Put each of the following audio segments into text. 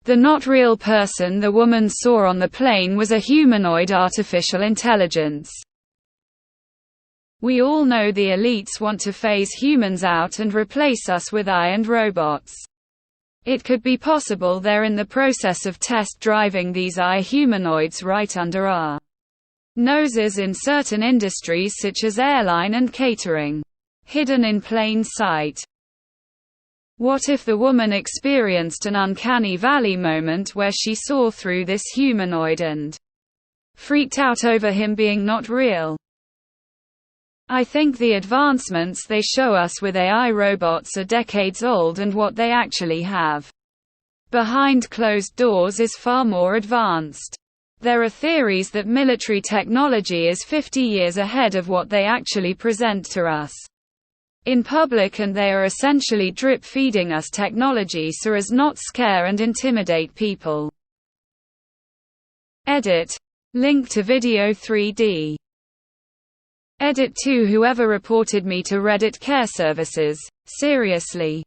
The not real person the woman saw on the plane was a humanoid artificial intelligence. We all know the elites want to phase humans out and replace us with AI and robots. It could be possible they're in the process of test driving these AI humanoids right under our noses in certain industries such as airline and catering. Hidden in plain sight. What if the woman experienced an uncanny valley moment where she saw through this humanoid and freaked out over him being not real? I think the advancements they show us with AI robots are decades old, and what they actually have behind closed doors is far more advanced. There are theories that military technology is 50 years ahead of what they actually present to us in public, and they are essentially drip-feeding us technology so as not scare and intimidate people. Edit. Link to video 3D. Edit 2. Whoever reported me to Reddit Care Services? Seriously.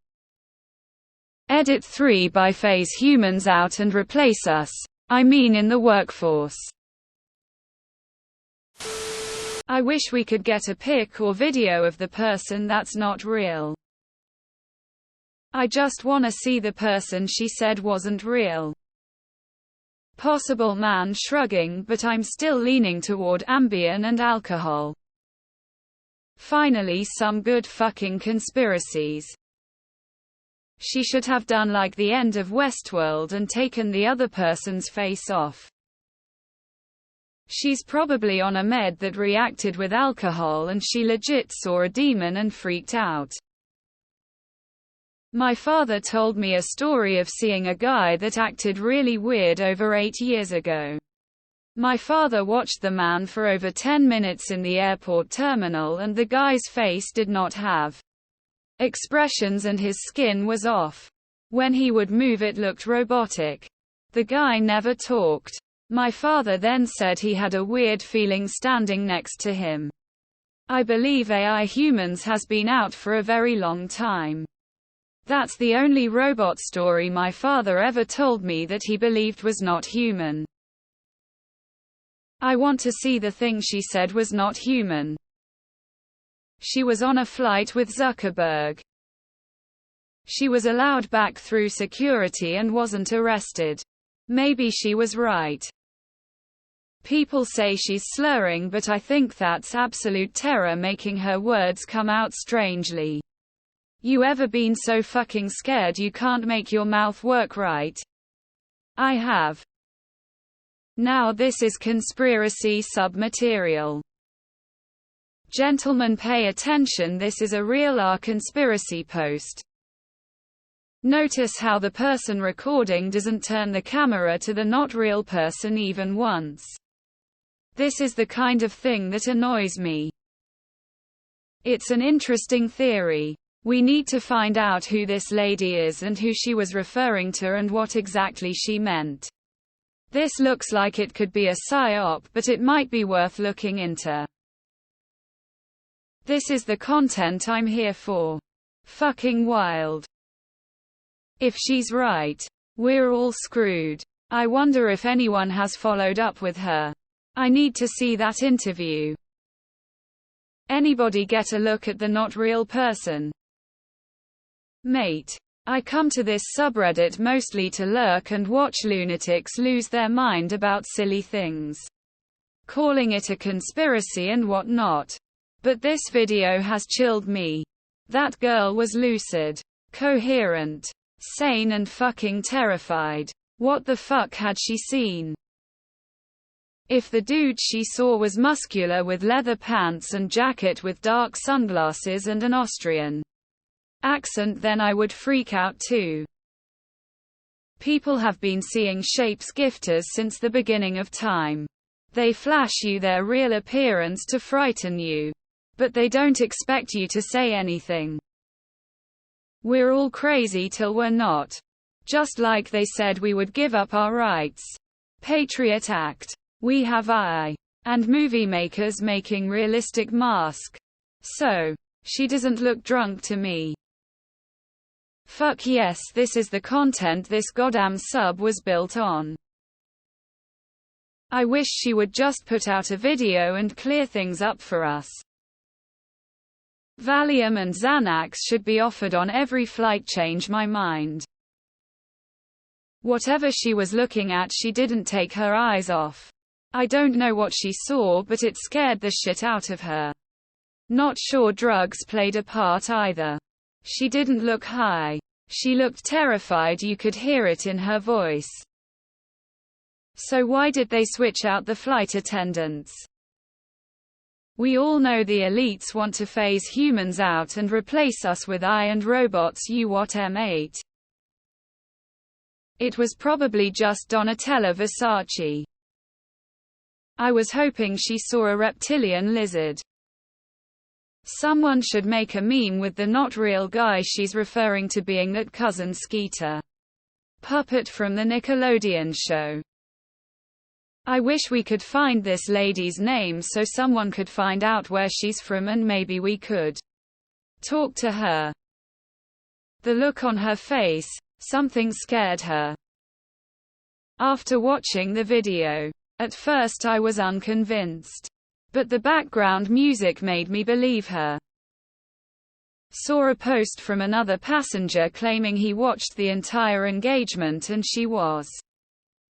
Edit 3. By phase humans out and replace us. I mean in the workforce. I wish we could get a pic or video of the person that's not real. I just wanna see the person she said wasn't real. Possible man shrugging, but I'm still leaning toward Ambien and alcohol. Finally, some good fucking conspiracies. She should have done like the end of Westworld and taken the other person's face off. She's probably on a med that reacted with alcohol and she legit saw a demon and freaked out. My father told me a story of seeing a guy that acted really weird over 8 years ago. My father watched the man for over 10 minutes in the airport terminal, and the guy's face did not have expressions and his skin was off. When he would move, it looked robotic. The guy never talked. My father then said he had a weird feeling standing next to him. I believe AI humans has been out for a very long time. That's the only robot story my father ever told me that he believed was not human. I want to see the thing she said was not human. She was on a flight with Zuckerberg. She was allowed back through security and wasn't arrested. Maybe she was right. People say she's slurring, but I think that's absolute terror making her words come out strangely. You ever been so fucking scared you can't make your mouth work right? I have. Now this is conspiracy sub-material. Gentlemen, pay attention, this is a real conspiracy post. Notice how the person recording doesn't turn the camera to the not real person even once. This is the kind of thing that annoys me. It's an interesting theory. We need to find out who this lady is and who she was referring to and what exactly she meant. This looks like it could be a psyop, but it might be worth looking into. This is the content I'm here for. Fucking wild. If she's right, we're all screwed. I wonder if anyone has followed up with her. I need to see that interview. Anybody get a look at the not real person? Mate. I come to this subreddit mostly to lurk and watch lunatics lose their mind about silly things, calling it a conspiracy and whatnot. But this video has chilled me. That girl was lucid, coherent, sane and fucking terrified. What the fuck had she seen? If the dude she saw was muscular with leather pants and jacket with dark sunglasses and an Austrian accent, then I would freak out too. People have been seeing shapeshifters since the beginning of time. They flash you their real appearance to frighten you. But they don't expect you to say anything. We're all crazy till we're not. Just like they said we would give up our rights. Patriot Act. We have AI. And movie makers making realistic masks. So, she doesn't look drunk to me. Fuck yes, this is the content this goddamn sub was built on. I wish she would just put out a video and clear things up for us. Valium and Xanax should be offered on every flight. Change my mind. Whatever she was looking at, she didn't take her eyes off. I don't know what she saw, but it scared the shit out of her. Not sure drugs played a part either. She didn't look high. She looked terrified, you could hear it in her voice. So why did they switch out the flight attendants? We all know the elites want to phase humans out and replace us with AI and robots. You what M8? It was probably just Donatella Versace. I was hoping she saw a reptilian lizard. Someone should make a meme with the not real guy she's referring to being that cousin Skeeter puppet from the Nickelodeon show. I wish we could find this lady's name so someone could find out where she's from and maybe we could talk to her. The look on her face, something scared her. After watching the video, at first I was unconvinced. But the background music made me believe her. Saw a post from another passenger claiming he watched the entire engagement and she was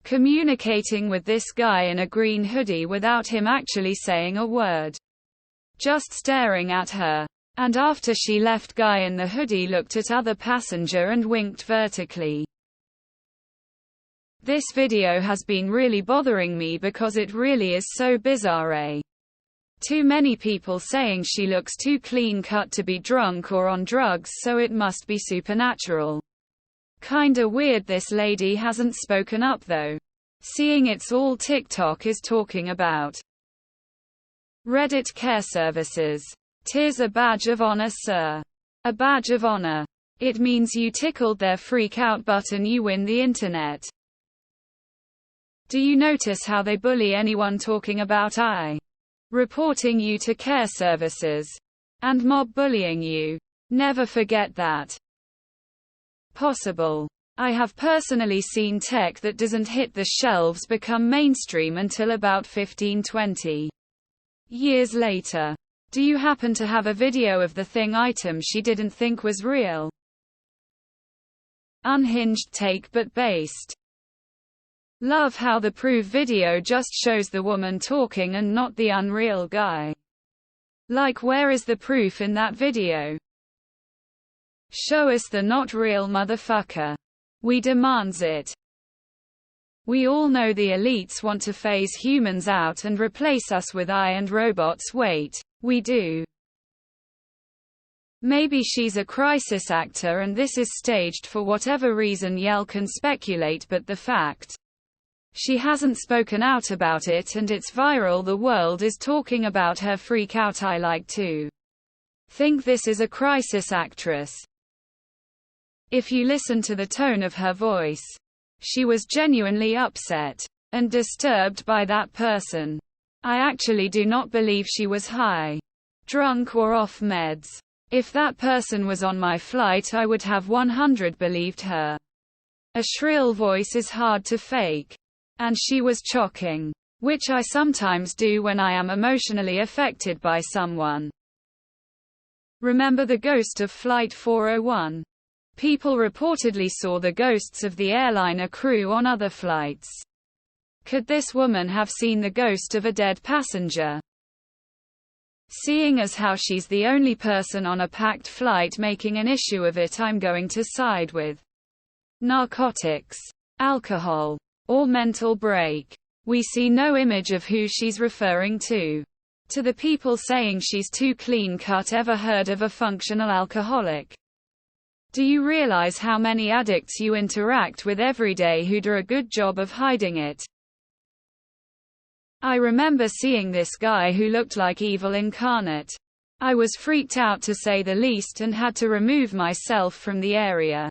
communicating with this guy in a green hoodie without him actually saying a word. Just staring at her. And after she left, guy in the hoodie looked at other passenger and winked vertically. This video has been really bothering me because it really is so bizarre. Too many people saying she looks too clean-cut to be drunk or on drugs, so it must be supernatural. Kinda weird this lady hasn't spoken up though. Seeing it's all TikTok is talking about. Reddit care services. "'Tis a badge of honor, sir. A badge of honor. It means you tickled their freak out button, you win the internet. Do you notice how they bully anyone talking about I? Reporting you to care services. And mob bullying you. Never forget that. Possible. I have personally seen tech that doesn't hit the shelves become mainstream until about 15-20 years later. Do you happen to have a video of the thing item she didn't think was real? Unhinged take but based. Love how the proof video just shows the woman talking and not the unreal guy. Like, where is the proof in that video? Show us the not real motherfucker. We demands it. We all know the elites want to phase humans out and replace us with AI and robots. Wait, we do. Maybe she's a crisis actor and this is staged for whatever reason. Y'all can speculate, but the fact she hasn't spoken out about it and it's viral, the world is talking about her freak out. I like to think this is a crisis actress. If you listen to the tone of her voice, she was genuinely upset and disturbed by that person. I actually do not believe she was high, drunk or off meds. If that person was on my flight, I would have 100% believed her. A shrill voice is hard to fake. And she was choking, which I sometimes do when I am emotionally affected by someone. Remember the ghost of Flight 401? People reportedly saw the ghosts of the airliner crew on other flights. Could this woman have seen the ghost of a dead passenger? Seeing as how she's the only person on a packed flight making an issue of it, I'm going to side with narcotics, alcohol, or mental break. We see no image of who she's referring to. To the people saying she's too clean cut, ever heard of a functional alcoholic? Do you realize how many addicts you interact with every day who do a good job of hiding it? I remember seeing this guy who looked like evil incarnate. I was freaked out to say the least and had to remove myself from the area.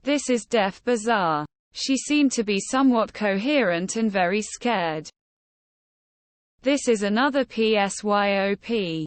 This is def bizarre. She seemed to be somewhat coherent and very scared. This is another PSYOP.